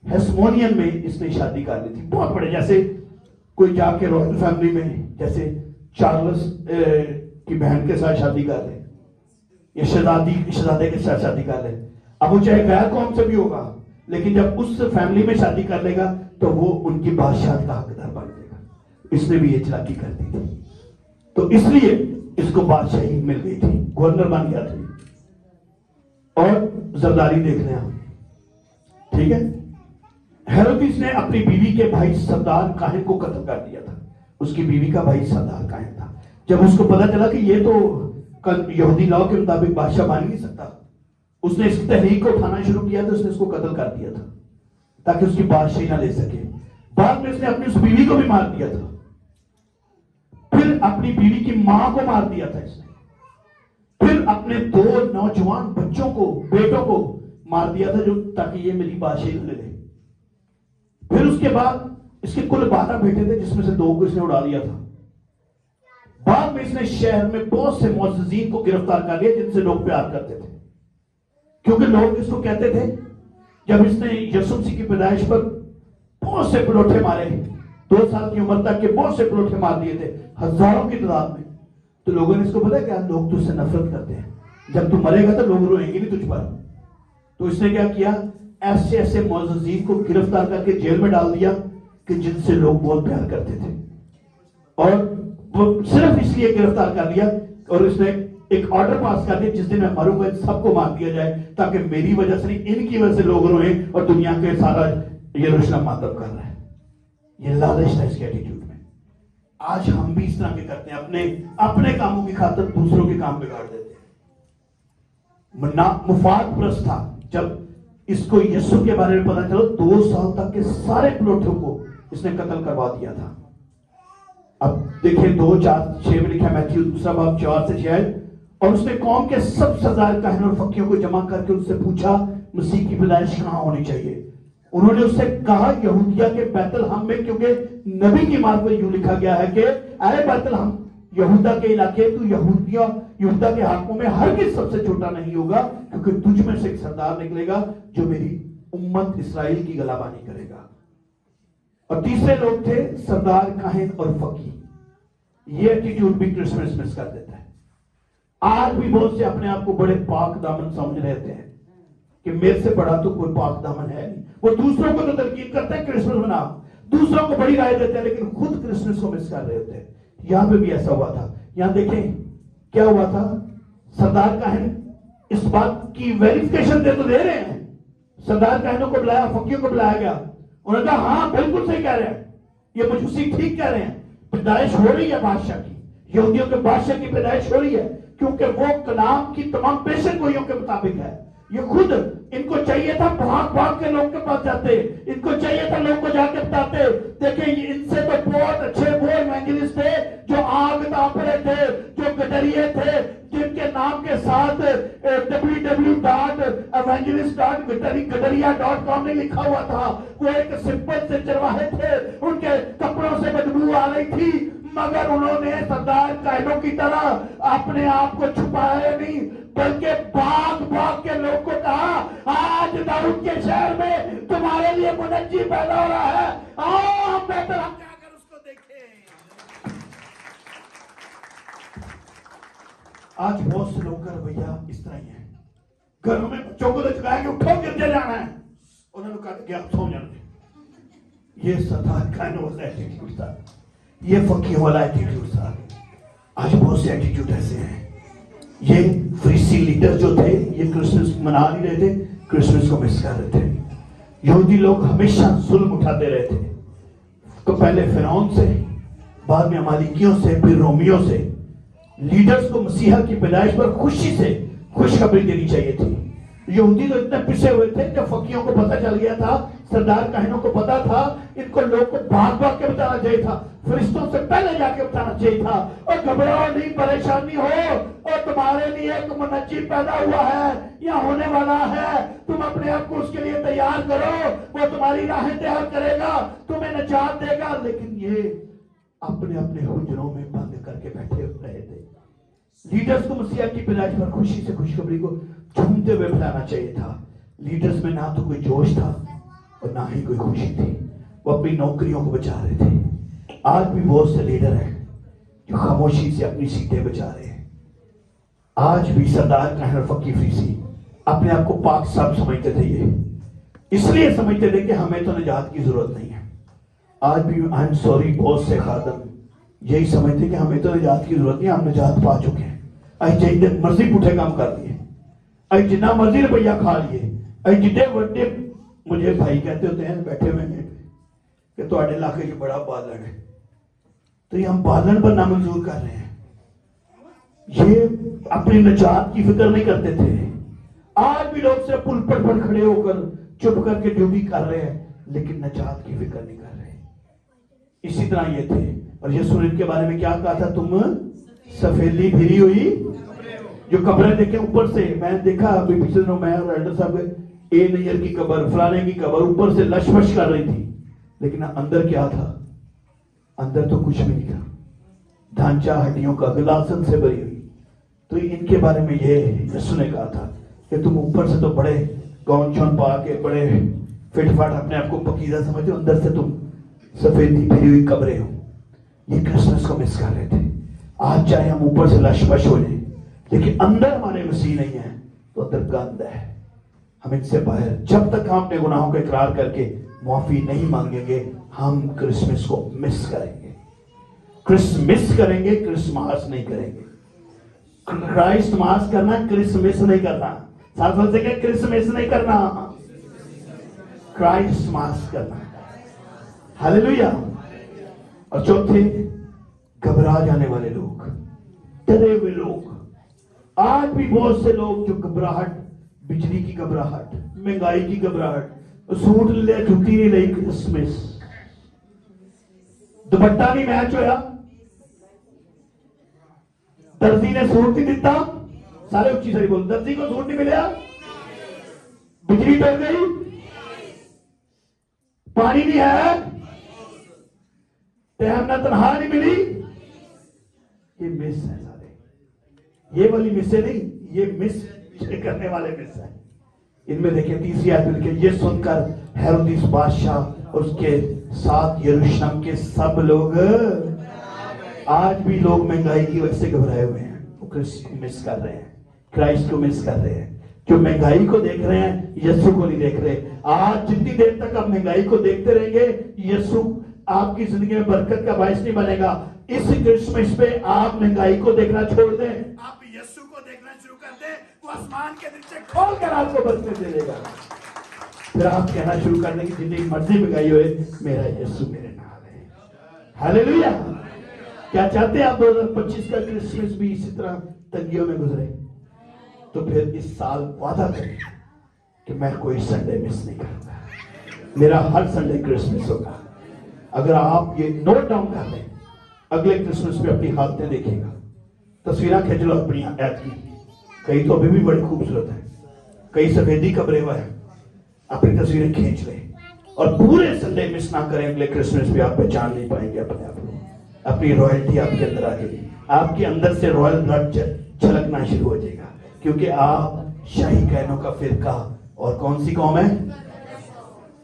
हेस्मोनियन में इसने शादी कर ली थी, बहुत बड़े। जैसे कोई जाके रॉयल फैमिली में, जैसे चार्ल्स की बहन के साथ शादी कर ले, या शहजादे के साथ शादी कर ले। अब वो चाहे गैर कौम से भी होगा, लेकिन जब उस फैमिली में शादी कर लेगा तो वो उनकी बादशाह का हकदार बन जाएगा। इसने भी ये चालाकी कर दी थी, तो इसलिए इसको बादशाही मिल गई थी, गवर्नर बन गया था। और जरदारी देख लें हम, ठीक है। हेरोदिस ने अपनी बीवी के भाई सरदार काहिन को कत्ल कर दिया था। उसकी बीवी का भाई सरदार काहिन था। जब उसको पता चला कि ये तो यहूदी लॉ के मुताबिक बादशाह बन नहीं सकता, उसने इस तहरीक को उठाना शुरू किया, तो उसने उसको कत्ल कर दिया था ताकि उसकी बादशाही ना ले सके। बाद में उसने अपनी उस बीवी को भी मार दिया था, फिर अपनी बीवी की मां को मार दिया था इसने, फिर अपने 2 नौजवान बच्चों को, बेटों को मार दिया था, जो ताकि ये मेरी बादशाही ले ले। फिर उसके बाद इसके कुल 12 बेटे थे, जिसमें से 2 को इसने उड़ा दिया था। बाद में इसने शहर में बहुत से मुअज़्ज़िज़ीन को गिरफ्तार कर लिया, जिनसे लोग प्यार करते थे, क्योंकि लोग इसको कहते थे। जब इसने यीशु मसीह की पैदाइश पर बहुत से पलोठे मारे, 2 साल की उम्र तक के बहुत से पलोठे मार दिए थे, हजारों की तादाद में, तो लोगों ने इसको पता क्या, लोग तुझसे नफरत करते हैं, जब तू मरेगा तो लोग रोएंगे नहीं तुझ पर। तो इसने क्या किया, ऐसे ऐसे मुअज़्ज़िज़ीन को गिरफ्तार करके जेल में डाल दिया कि जिनसे लोग बहुत प्यार करते थे, और वो सिर्फ इसलिए गिरफ्तार कर लिया। और इसने एक ऑर्डर पास कर दिया, जिस दिन मैं मरूंगा इन सबको मार दिया जाए, ताकि मेरी वजह से नहीं, इनकी वजह से लोग रोएं और दुनिया के सारा यरूशलेम मातम कर रहा है। ये लालच था इसके एटीट्यूड में। आज हम भी इस तरह के करते हैं, अपने कामों की खातिर दूसरों के काम बिगाड़ देते हैं। मुफाद प्रस्त था। जब इसको यीशु के बारे में पता चला, 2 साल तक के सारे प्लोटों को इसने कत्ल करवा दिया था। अब देखिए 2:4-6 में लिखा, मैथ्यू 2 बाब 4 से 6। और उसने कौम के सब सरदार काहिन और फकीरों को जमा करके उनसे पूछा, मसीह की पैदाइश कहां होनी चाहिए। उन्होंने उससे कहा, यहूदिया के बैतलहम में, क्योंकि नबी की मार्ग में यूं लिखा गया है कि अरे बैतलहम, यहूदा के इलाके, तू यहूदा के हाकों में हर किस सबसे छोटा नहीं होगा, क्योंकि तुझ में से एक सरदार निकलेगा जो मेरी उम्मत इस्राएल की गलाबानी करेगा। और तीसरे लोग थे सरदार काहिन और फकीर। ये एटीट्यूड भी क्रिसमस मिस कर देता है। आज भी बहुत से अपने आप को बड़े पाक दामन समझ रहे थे कि मेरे से बड़ा तो कोई पाक दामन है नहीं। वो दूसरों को तो तलकीन करते हैं क्रिसमस मनाओ, दूसरों को बड़ी राय देते हैं, लेकिन खुद क्रिसमस को मिस कर रहे होते हैं। यहां पे भी ऐसा हुआ था। यहां देखें क्या हुआ था, सरदार काहिन इस बात की वेरिफिकेशन दे रहे हैं। सरदार काहिनों को बुलाया, फकीरों को बुलाया गया, उन्होंने कहा हाँ बिल्कुल सही कह रहे हैं, ये मजूसी ठीक कह रहे हैं, पैदाइश हो रही है बादशाह की, यहूदियों के बादशाह की पैदाइश हो रही है, क्योंकि वो कलाम की तमाम पेशन गोइयों के मुताबिक है। ये खुद, इनको चाहिए था भाग भाग के लोग के पास जाते, इनको चाहिए था लोग को जाके बताते। देखिए इनसे तो बहुत अच्छे वो इवेंजलिस्ट थे जो आग ताप रहे थे, जो गडरिये थे, जिनके नाम के साथ www.evangelist.gadaria.com में लिखा हुआ था। वो एक सिंपल से चरवाहे थे, उनके कपड़ों से बदबू आ रही थी, मगर उन्होंने सरदार काहिनों की तरह अपने आप को छुपाया नहीं, बल्कि भाग भाग के लोग को कहा, आज दाऊद के शहर में तुम्हारे लिए मुनज्जी पैदा हो रहा है, आओ हम बेहतर हम जाकर उसको देखें। आज बहुत से लोग का रवैया इस तरह ही है। घरों में बच्चों को तो जगाएंगे, उठो गिरजे जाना है, उन्होंने कहा कि आप सो जाने। ये सरदार काहिनों वाला एटीट्यूड था, ये फकीर वाला एटीट्यूड था। आज बहुत से एटीट्यूड ऐसे हैं। ये फरीसी लीडर जो थे, ये क्रिसमस मना नहीं रहे थे, क्रिसमस को मिस कर रहे थे। यहूदी लोग हमेशा जुल्म उठाते रहे थे, तो पहले फिरौन से, बाद में अमालिकियों से, फिर रोमियों से। लीडर्स को मसीहा की पैदाइश पर खुशी से खुशखबरी देनी चाहिए थी। यहूदी तो इतने पिसे हुए थे, जब फकीरों को पता चल गया था सरदार कहनों को पता था इनको लोग को भाग भाग के बताना चाहिए था, फरिश्तों से पहले जाके बताना चाहिए था। और घबराओ नहीं, परेशानी हो, और तुम्हारे लिए एक मुनज्जी पैदा हुआ है या होने वाला है, तुम अपने आप को उसके लिए तैयार करो, वो तुम्हारी राहें तैयार करेगा, तुम्हें निजात देगा। लेकिन ये अपने अपने हुजरों में बंद करके बैठे रहे थे। लीडर्स को मसीहा की पैदाइश पर खुशी से खुशखबरी को झूमते हुए फैलाना चाहिए था। लीडर्स में ना तो कोई जोश था और ना ही कोई खुशी थी, वो अपनी नौकरियों को बचा रहे थे। आज भी बहुत से लीडर हैं जो खामोशी से अपनी सीटें बचा रहे हैं। आज भी सरदार कहर फकीर फरीसी अपने आप को पाक साहब समझते थे, ये इसलिए समझते थे कि हमें तो निजात की जरूरत नहीं है। आज भी आई एम सॉरी, बहुत से खादम यही समझते कि हमें तो निजात की जरूरत नहीं, हम निजात पा चुके हैं। अज जितने मर्जी पुठे काम कर लिए, अज जितना मर्जी रुपया खा लिए, अज जितने बड़े मुझे भाई कहते होते हैं बैठे हुए हैं कि तुम्हारे इलाके में बड़ा बालन है, तो ये हम बालन बनना मंजूर कर रहे हैं। ये अपनी निजात की फिक्र नहीं करते थे। आज भी लोग सिर्फ पुलपट पर खड़े होकर चुप करके ड्यूटी कर रहे हैं, लेकिन निजात की फिक्र नहीं कर रहे। इसी तरह ये थे। और यीशु ने इनके बारे में क्या कहा था, तुम सफेदी भिरी हुई जो कब्रें देखे ऊपर से, मैंने देखा अभी पिछले दिनों मैं और एल्डर साहब ए नैयर की कब्र, फलाने की कब्र ऊपर से लशमश कर रही थी, लेकिन अंदर क्या था? अंदर तो कुछ भी नहीं था, ढांचा हड्डियों का गिलासन से भरी हुई। तो इनके बारे में ये यीशु ने कहा था कि तुम ऊपर से तो बड़े गौन चौन पा के बड़े फिटफाट अपने आप को पकीजा समझते हो, अंदर से तुम सफेदी भरी हुई कब्रें हो। ये क्रिसमस को मिस कर रहे थे। आज चाहे हम ऊपर से लशपश हो जाए, लेकिन अंदर हमारे मसीह नहीं है तो अंदर गंद है। हम इनसे बाहर, जब तक हम अपने गुनाहों का इकरार करके माफी नहीं मांगेंगे, हम क्रिसमस को मिस करेंगे। क्रिसमस करेंगे, क्रिसमस नहीं करेंगे। क्राइस्ट मास करना, क्रिसमस नहीं करना। साथ बोलते हैं क्रिसमस नहीं करना, क्राइस्ट मास करना। हालेलुया। और चौथे, घबरा जाने वाले लोग, डरे हुए लोग। आज भी बहुत से लोग जो घबराहट, बिजली की घबराहट, महंगाई की घबराहट, सूट ले जुटी नहीं रही, क्रिसमस, दुपट्टा नहीं मैच होया, दर्जी ने सूट नहीं दिता, सारे उच्ची सारी बोल, दर्जी को सूट नहीं मिला, बिजली टल गई, पानी नहीं है, टाइम ना तनख्वाह नहीं मिली। ये मिस है सारे, ये वाली मिस है नहीं, ये मिस करने वाले मिस है। इनमें देखिए तीसरी आयत में लिखे, ये सुनकर हेरोदिस बादशाह और उसके साथ यरूशलेम के सब लोग, आज भी लोग महंगाई की वजह से घबराए हुए हैं, वो क्रिस्ट को मिस कर रहे हैं, क्राइस्ट को मिस कर रहे हैं। जो महंगाई को देख रहे हैं, यीशु को नहीं देख रहे। आज जितनी देर तक आप महंगाई को देखते रहेंगे, यीशु आपकी जिंदगी में बरकत का बायस नहीं बनेगा। इस क्रिसमस पे आप महंगाई को देखना छोड़ दें, आप यीशु को देखना शुरू कर दें, वो आसमान के नीचे खोल कर आपको बरकत दे देगा। फिर आप कहना शुरू कर दें कि जितनी मर्जी महंगाई होए, मेरा यीशु मेरे नाल है। हालेलुया। क्या चाहते हैं आप 2025 का क्रिसमस भी इसी तरह तंगियों में गुजरे? तो फिर इस साल वादा करें कि मैं कोई संडे मिस नहीं करूंगा, मेरा हर संडे क्रिसमस होगा। अगर आप ये नोट डाउन कर लें, अगले क्रिसमस पे अपनी हालतें देखिएगा, तस्वीरें खींच लो अपनी ऐत की, कई तो अभी भी बड़ी खूबसूरत है, कई सफेदी कब्रें हुआ है, अपनी तस्वीरें खींच लें और पूरे संडे मिस ना करें। अगले क्रिसमस पे आप पहचान नहीं पाएंगे अपने आप को, अपनी रॉयल्टी आपके अंदर आ गई, आपके अंदर से रॉयल ब्लड छलकना शुरू हो जाएगा, क्योंकि आप शाही कहनों का फिरका। और कौन सी कौम है?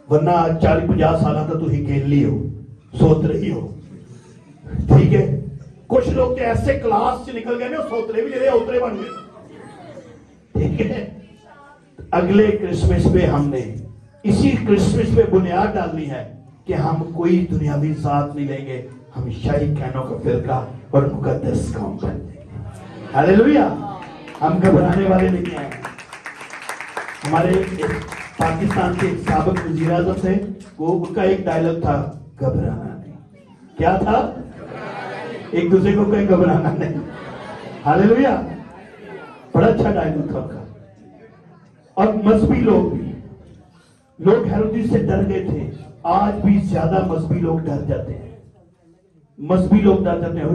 वरना 40-50 साल तक तुम गेली हो, सोच रही हो, ठीक है। कुछ लोग तो ऐसे क्लास से निकल गए ना, सोतरे भी ले उतरे बन गए, ठीक है। अगले क्रिसमस पे हमने इसी क्रिसमस पे बुनियाद डालनी है कि हम कोई दुनियावी साथ नहीं लेंगे, हम शाही कहनों का फिरका और मुकद्दस कौम बन जाएंगे। हालेलुया। हम घबराने वाले नहीं हैं। हमारे पाकिस्तान के साबिक वजीर आज़म थे, वो उनका एक डायलॉग था, घबराना नहीं। क्या था? एक दूसरे को कहीं घबराना नहीं। हालेलुया। बड़ा अच्छा डायलॉग था उनका। और मजहबी लोग भी लोग हेरोदिस से डर गए थे। आज भी ज्यादा मजहबी लोग डर जाते हैं। मजहबी लोग डर जाते हैं,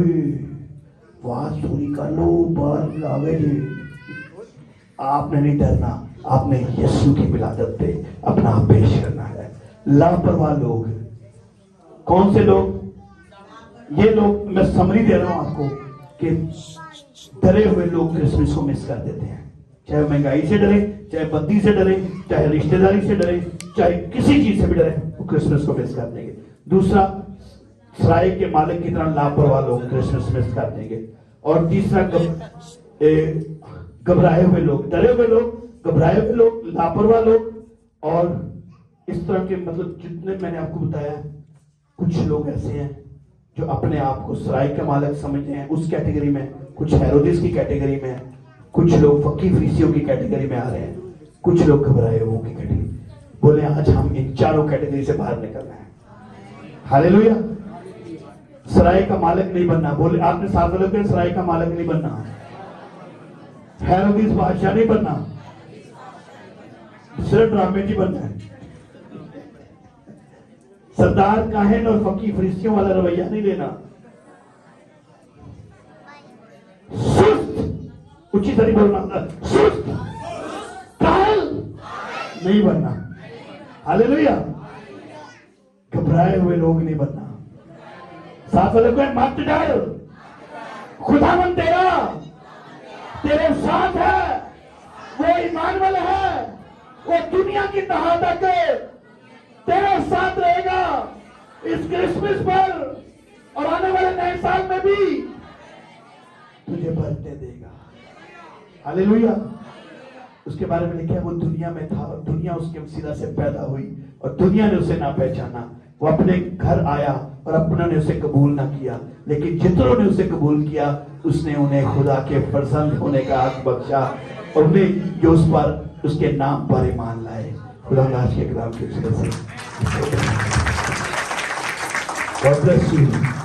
वाह चोरी कर लो, बाहर लावे जी। आपने नहीं डरना, आपने यीशु की विलादत पे अपना आप पेश करना है। लापरवाह लोग, कौन से लोग? ये लोग, मैं समरी दे रहा हूं आपको कि डरे हुए लोग क्रिसमस को मिस कर देते हैं। चाहे महंगाई से डरे, चाहे बत्ती से डरे, चाहे रिश्तेदारी से डरे, चाहे किसी चीज से भी डरे, वो क्रिसमस को मिस कर देंगे। दूसरा, सराय के मालिक की तरह लापरवाह लोग क्रिसमस मिस कर देंगे। और तीसरा, घबराए हुए लोग, डरे हुए लोग, घबराए हुए लोग, लापरवाह लोग। और इस तरह के, मतलब जितने मैंने आपको बताया, कुछ लोग ऐसे हैं जो अपने आप को सराय का मालिक समझते हैं, उस कैटेगरी में। कुछ हेरोदिस की कैटेगरी में, कुछ लोग फकी फरीसियों की कैटेगरी में आ रहे हैं, कुछ लोग घबराए हुए की कैटेगरी। बोले आज हम इन चारों कैटेगरी से बाहर निकलना है। हालेलुया। सराय का मालिक नहीं बनना। बोले आपने साथ वालों के, सराय का मालिक नहीं बनना, हेरोदिस बादशाह नहीं बनना, सिर्फ ड्रामे नहीं बनना है। सरदार काहिन और फकी फरिश्तियों वाला रवैया नहीं लेना। सुस्त, उचित नहीं बोलना, सुस्त कायल नहीं बनना। हालेलुया। घबराए हुए लोग नहीं बनना। साथ वाले को मत डर, खुदावन तेरे साथ है, वो इमानुएल है, वो दुनिया की तहा तक तेरे साथ रहेगा। इस क्रिसमस पर और आने वाले नए साल में भी तुझे बरतने देगा। हालेलुया। उसके बारे में लिखा है, वो दुनिया में था और दुनिया उसके वसीला से पैदा हुई और दुनिया ने उसे ना पहचाना। वो अपने घर आया और अपनों ने उसे कबूल ना किया, लेकिन जितनों ने उसे कबूल किया उसने उन्हें खुदा के फर्जंद होने का हक बख्शा और उन्हें जो उस पर उसके नाम पर ईमान लाए। खुदा आज के कलाम की वजह से God bless you.